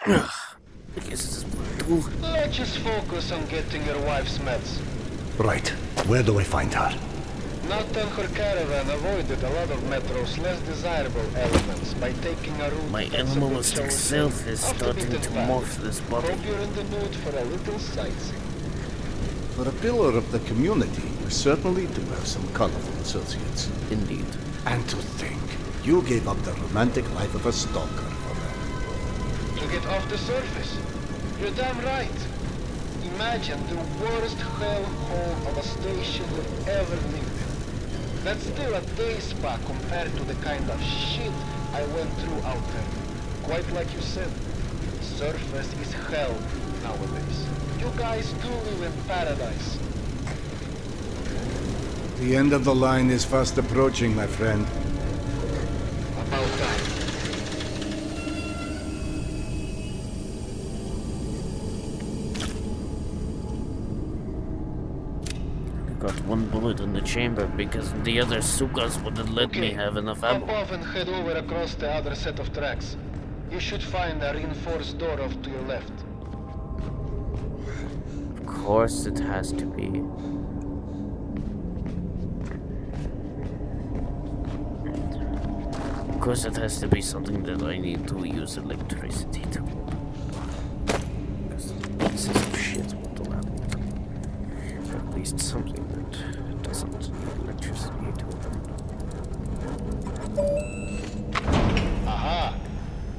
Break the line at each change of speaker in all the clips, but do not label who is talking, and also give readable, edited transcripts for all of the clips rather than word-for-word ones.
I guess it's too.
Let's just focus on getting your wife's meds.
Right. Where do I find her?
Not on her caravan avoided a lot of Metro's less desirable elements by taking a route
My
that's a bit,
animalistic
shall we
self
say,
is
off the
starting
beaten
to
path.
morph this body.
Hope you're in the mood for a little sightseeing.
For a pillar of the community, you certainly do have some colorful associates.
Indeed.
And to think, you gave up the romantic life of a stalker for that.
To get off the surface. You're damn right. Imagine the worst hellhole of a station you've ever lived in. That's still a day spa compared to the kind of shit I went through out there. Quite like you said, surface is hell nowadays. You guys do live in paradise.
The end of the line is fast approaching, my friend.
About time.
I got one bullet in the chamber because the other sukas wouldn't let me have enough
Hop
ammo.
off and head over across the other set of tracks. You should find a reinforced door off to your left.
Of course it has to be. Of course it has to be something that I need to use electricity to. Because pieces of shit won't allow me to. Or at least something that doesn't need electricity to open.
Aha!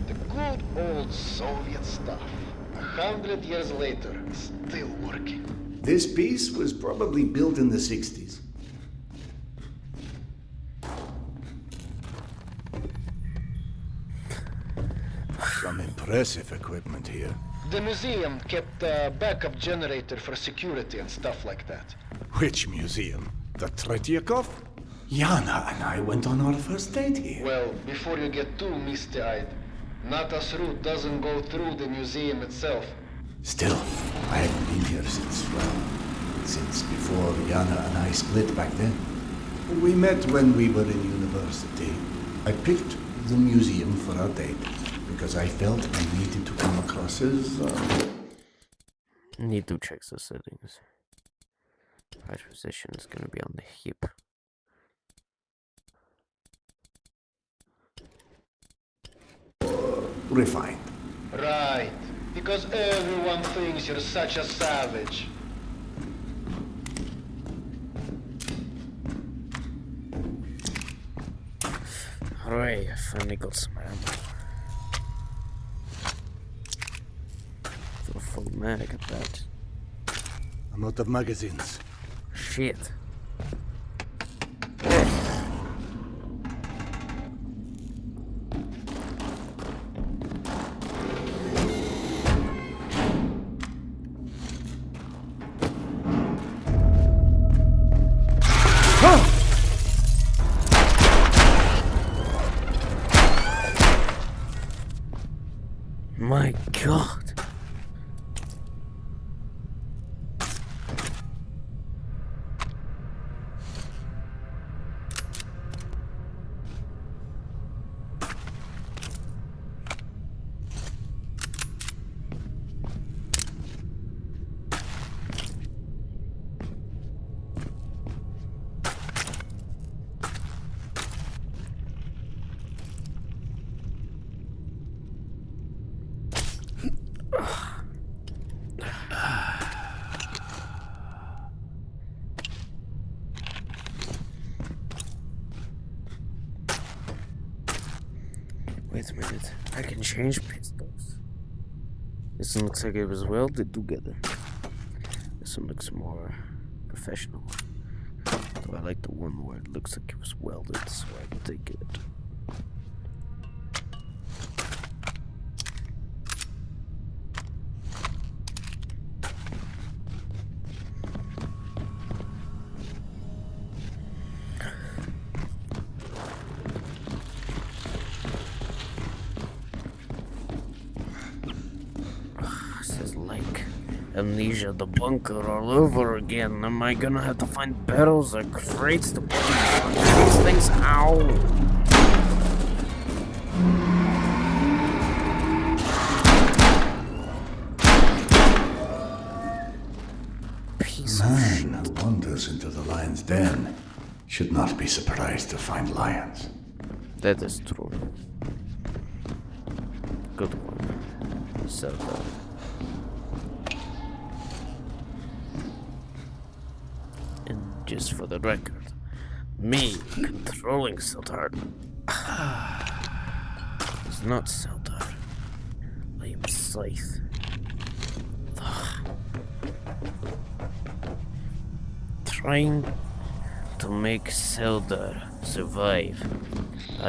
The good old Soviet stuff. 100 years later, still working.
This piece was probably built in the 60s. Some impressive equipment here.
The museum kept a backup generator for security and stuff like that.
Which museum? The Tretyakov? Yana and I went on our first date here.
Well, before you get too misty-eyed, Nata's route doesn't go through the museum itself.
Still, I haven't been here since before Yana and I split back then. We met when we were in university. I picked the museum for our date because I felt I needed to come across as,
Need to check the settings. Right position is gonna be on the hip.
refined.
Right. Because everyone thinks you're such a savage.
Hooray, I finally got some ammo. For a full mag at that.
I'm out of magazines.
Shit. My God. Wait a minute, I can change pistols. This one looks like it was welded together. This one looks more professional. Though I like the one where it looks like it was welded, so I can take it. This is like Amnesia the bunker all over again. Am I gonna have to find barrels or crates to put these things out?
lion's den. Should not be surprised to find lions.
That is true. Good one. Zelda. And just for the record, me controlling Sildar is not Sildar. I am Scythe. Trying to make Sildar survive.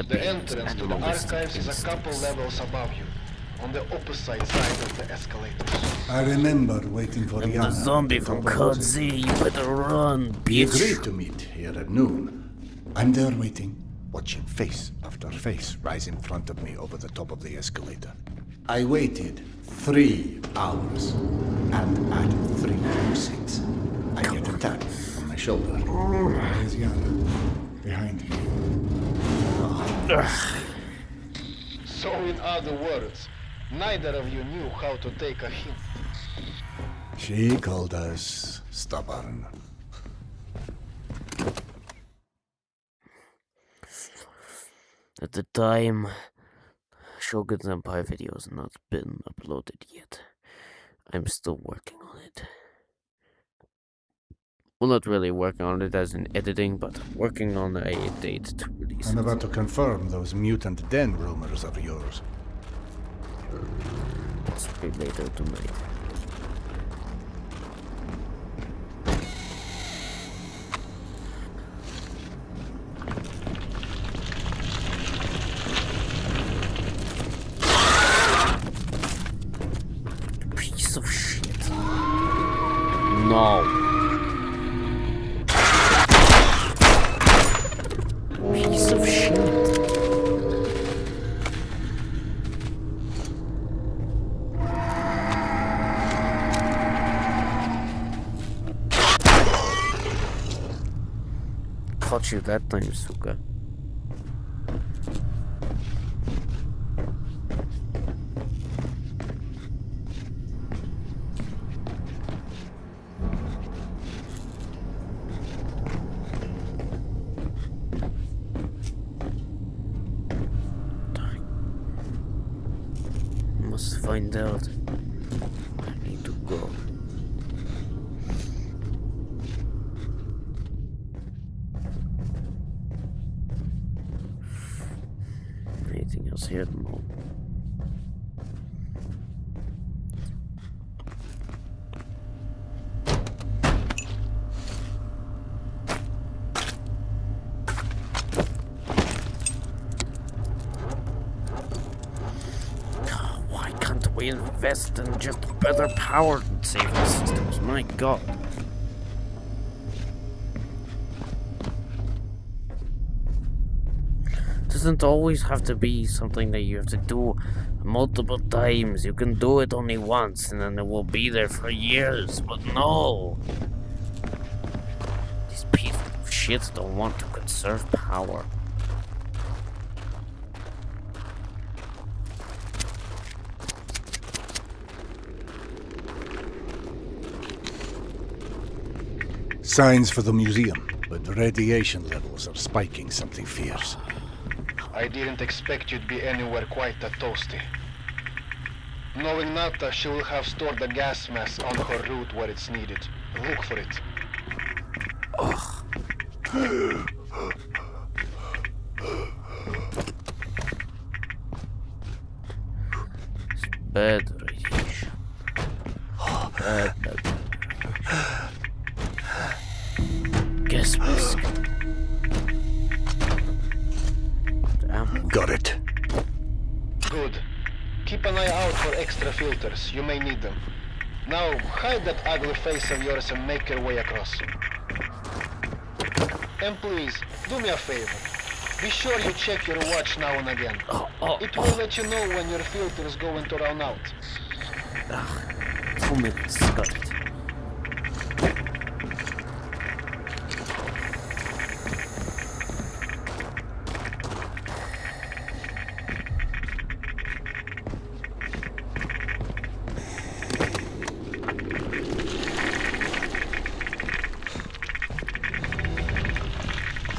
The entrance to the archives is a couple levels above you, on the opposite side of the escalators.
I remember waiting for
I'm
Yana.
the zombie from Code Z. You better run,
We
bitch.
agreed to meet here at noon. I'm there waiting, watching face after face rise in front of me over the top of the escalator. I waited 3 hours, and at 3:06, I get a tap on my shoulder. There's Yana, behind me.
So in other words, neither of you knew how to take a hint.
She called us stubborn.
At the time, Shogun's Empire video has not been uploaded yet. I'm still working on it. Well, not really working on it as in editing, but working on a date to release
I'm
it.
about to confirm those mutant den rumors of yours.
Possibly later tonight. Piece of shit. No. Piece of shit. Caught you that time, Suka. Must find out. I need to go. Anything else here? No. Why can't we invest in just better power saving systems? My god. Doesn't always have to be something that you have to do multiple times. You can do it only once and then it will be there for years. But no! These pieces of shit don't want to conserve power.
Signs for the museum, but the radiation levels are spiking something fierce.
I didn't expect you'd be anywhere quite that toasty. Knowing Nata, she will have stored the gas mask on her route where it's needed. Look for it.
It's bad radiation. Bad. Gas mask. Ammo.
Got it.
Good. Keep an eye out for extra filters. You may need them. Now, hide that ugly face of yours and make your way across. And please, do me a favor. Be sure you check your watch now and again. It will let you know when your filter is going to run out.
2 minutes. Got it.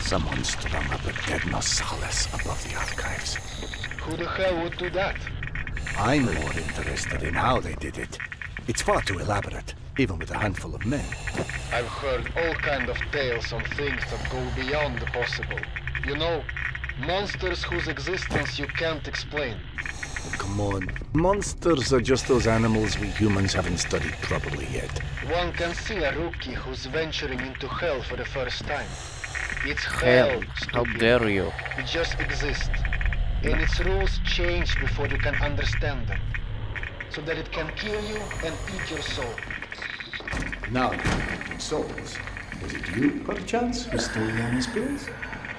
Someone strung up a dead Nosalis above the archives.
Who the hell would do that?
I'm more interested in how they did it. It's far too elaborate, even with a handful of men.
I've heard all kind of tales on things that go beyond the possible. You know, monsters whose existence you can't explain.
Come on. Monsters are just those animals we humans haven't studied properly yet.
One can see a rookie who's venturing into hell for the first time. It's hell,
Hell, how
stupid.
dare you?
It just exists. And its rules change before you can understand them. So that it can kill you and eat your soul.
Now you're making souls. Was it you, perchance, who stole Yana's pills?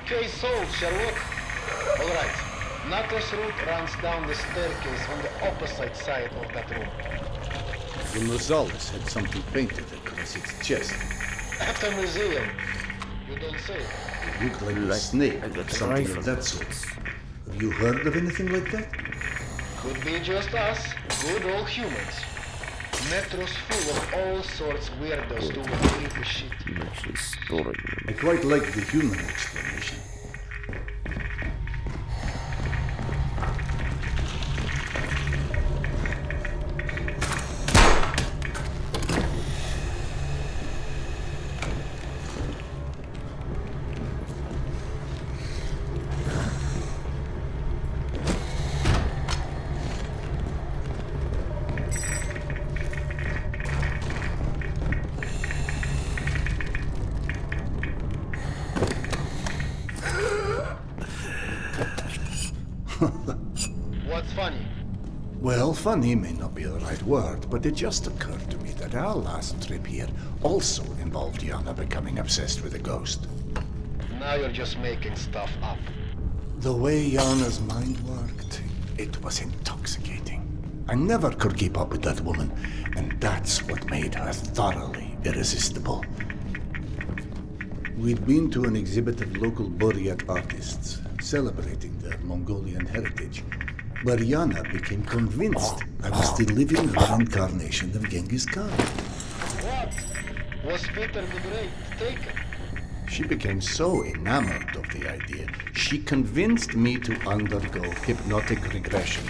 Case solved, Sherlock. Alright. Nato's route runs down the staircase on the opposite side of that room.
The Nosalis had something painted across its chest.
At a museum. You don't say.
It looked like a
Like
snake
a
or something
rifle.
of that sort. Have you heard of anything like that?
Could be just us, good old humans. Metro's full of all sorts weirdos doing creepy shit.
I'm actually storing them.
I quite like the human explanation.
What's funny?
Well, funny may not be the right word, but it just occurred to me that our last trip here also involved Yana becoming obsessed with a ghost.
Now you're just making stuff up.
The way Yana's mind worked, it was intoxicating. I never could keep up with that woman, and that's what made her thoroughly irresistible. We'd been to an exhibit of local Buryat artists, celebrating their Mongolian heritage, where Yana became convinced I was the living reincarnation of Genghis Khan.
What? Was Peter the Great taken?
She became so enamored of the idea, she convinced me to undergo hypnotic regression,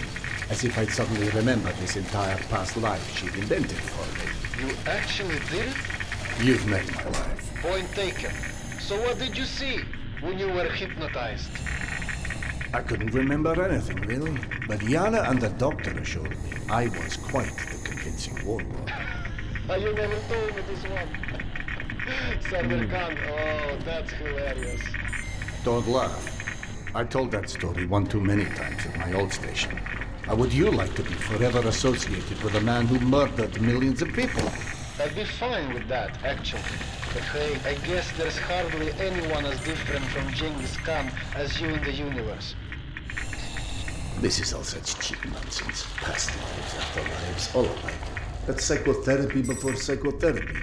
as if I'd suddenly remembered this entire past life she'd invented for me.
You actually did it?
You've met my wife.
Point taken. So what did you see when you were hypnotized?
I couldn't remember anything, really, but Yana and the doctor assured me I was quite the convincing warlord.
You never told me this one. Sardar Khan, oh, that's hilarious.
Don't laugh. I told that story one too many times at my old station. How would you like to be forever associated with a man who murdered millions of people?
I'd be fine with that, actually. But hey, I guess there's hardly anyone as different from Genghis Khan as you in the universe.
This is all such cheap nonsense. Past lives, afterlives, all alike. That's psychotherapy before psychotherapy.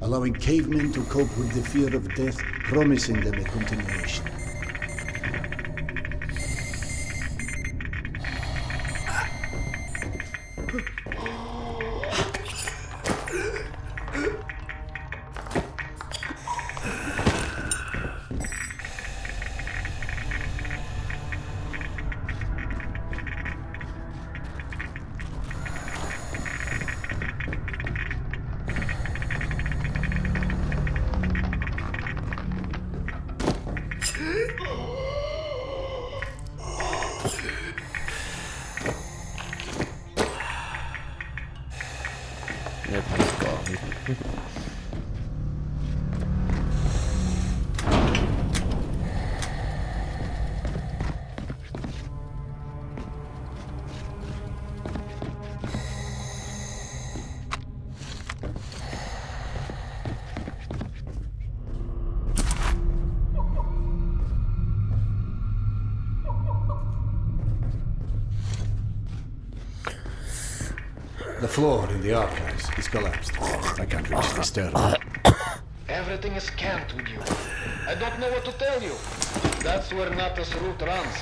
Allowing cavemen to cope with the fear of death, promising them a continuation.
Let me go.
The floor in the archives is collapsed. I can't reach the stairwell.
Everything is scanned with you. I don't know what to tell you. That's where Nata's route runs.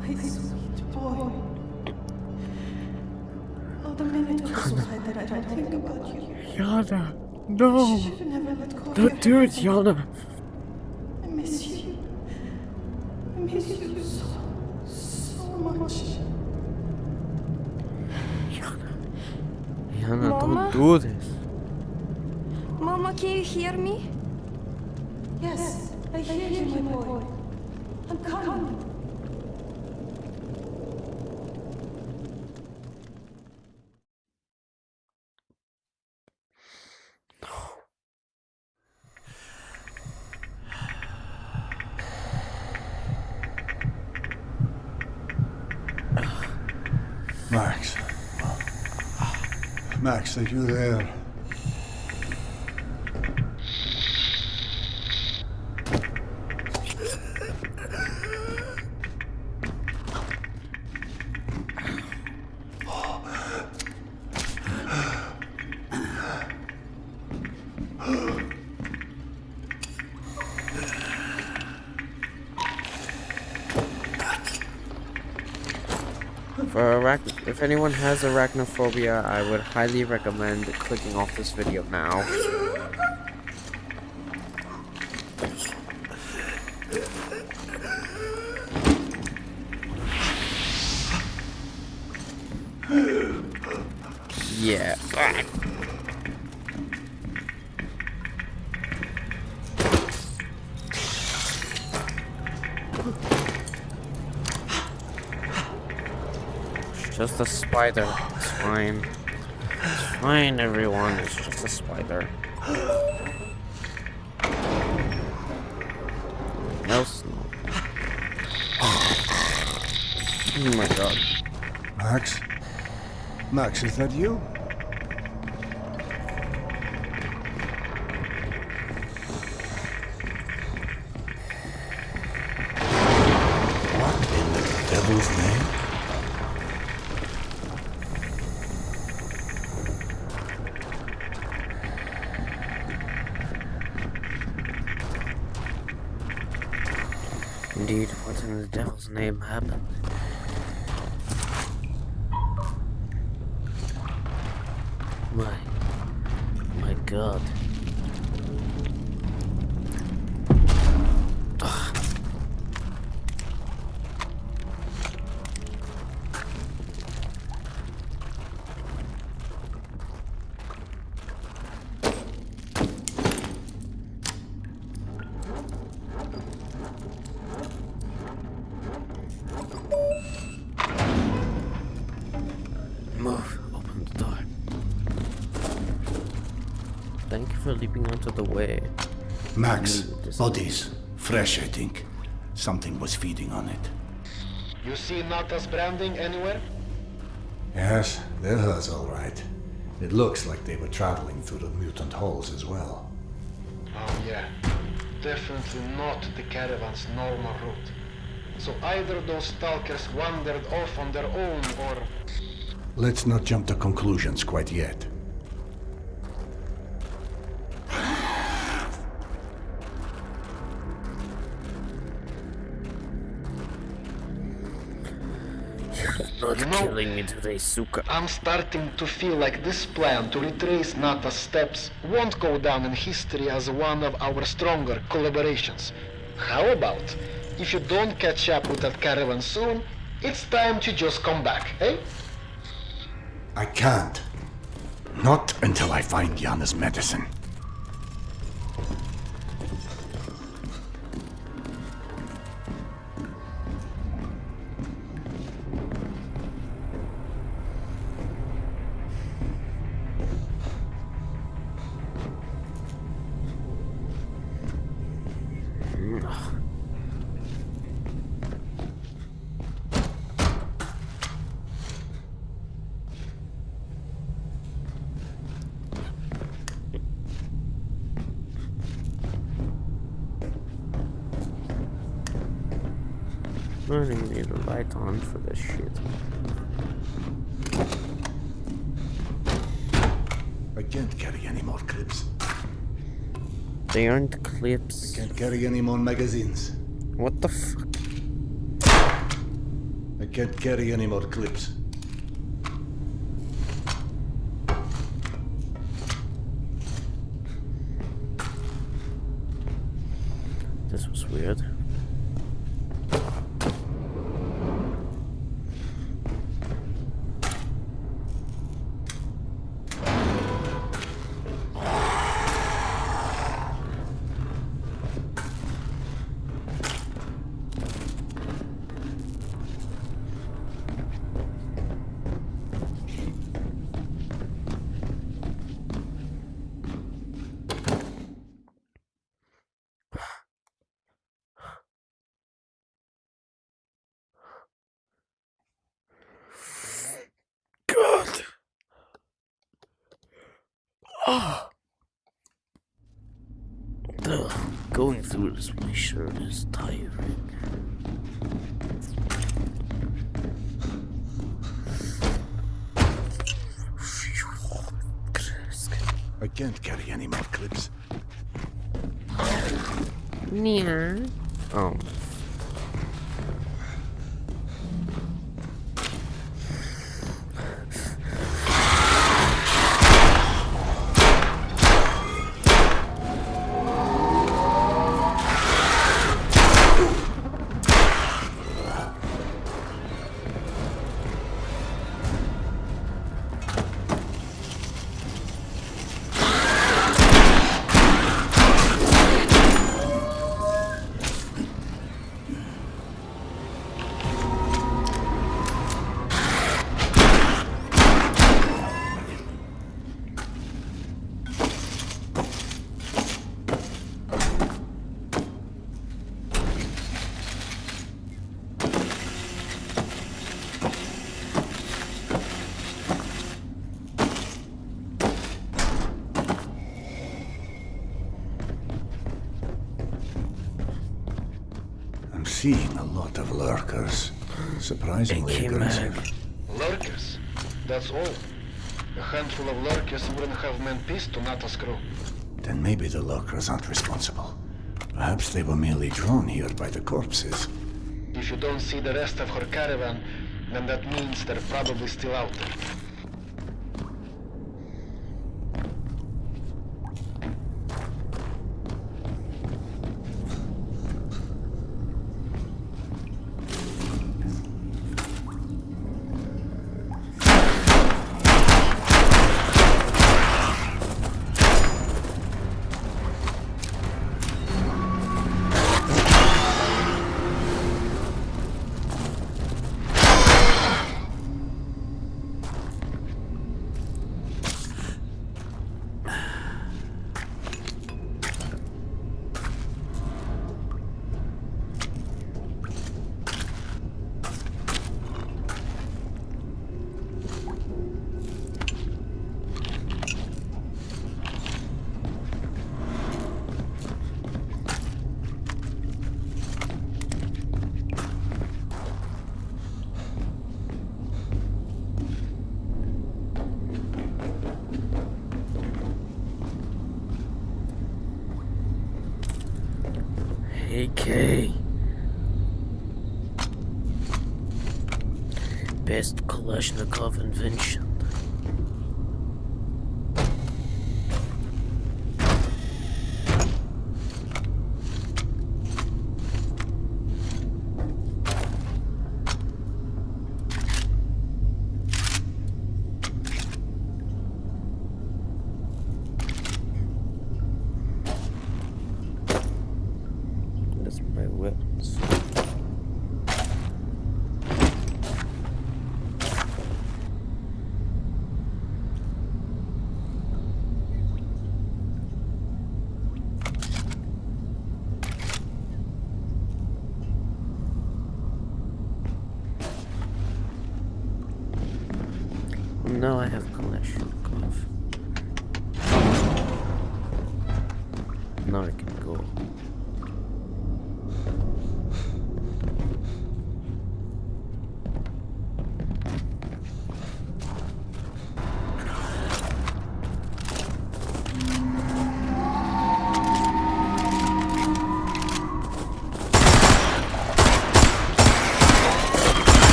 My sweet boy. Not a minute goes by that I don't think about you.
Yana, no!
Should never let go of
Don't
your
do it,
hand.
Yana!
I miss you. I miss you so much.
Yana,
Mama?
don't do this.
Mama, can you hear me?
Yes, I hear you, my boy. I'm coming.
Max. Max, are you there?
If anyone has arachnophobia, I would highly recommend clicking off this video now. Yeah. Just a spider. It's fine. It's fine, everyone. It's just a spider. Else no. Oh my god.
Max? Max, is that you? What in the devil's name?
Indeed, what in the devil's name happened? My god. Ugh. Move. Open the door. Thank you for leaping onto the way.
Max,
This-
bodies. Fresh, I think. Something was feeding on it.
You see Natas branding anywhere?
Yes, they're hers all right. It looks like they were traveling through the mutant halls as well.
Oh yeah. Definitely not the caravan's normal route. So either those stalkers wandered off on their own or...
Let's not jump to conclusions quite yet.
Not
You know-
killing me today, Suka.
I'm starting to feel like this plan to retrace Nata's steps won't go down in history as one of our stronger collaborations. How about, if you don't catch up with that caravan soon, it's time to just come back, eh?
I can't. Not until I find Yana's medicine.
don't even need a light on for this shit.
I can't carry any more clips.
They aren't clips.
I can't carry any more magazines.
What the fuck?
I can't carry any more clips.
This was weird. God. Oh. Going through this shirt is tiring.
I can't carry any more clips.
Yeah. Oh.
Seeing a lot of lurkers. Surprisingly
It came
aggressive.
back.
Lurkers? That's all. A handful of lurkers wouldn't have meant peace to Nata's crew.
Then maybe the lurkers aren't responsible. Perhaps they were merely drawn here by the corpses.
If you don't see the rest of her caravan, then that means they're probably still out there.
AK. Best Kalashnikov invention. That's my weapons. Now I have Kalashnikov. Now I can go.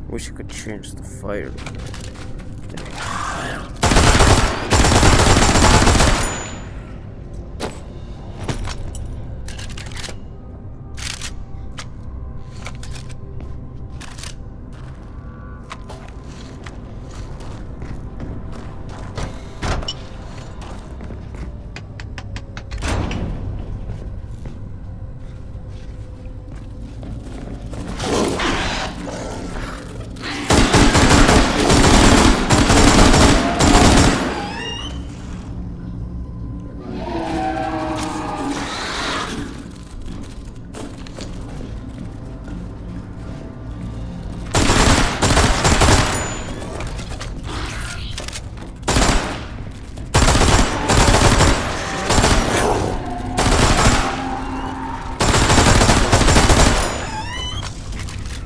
Wish I could change the fire.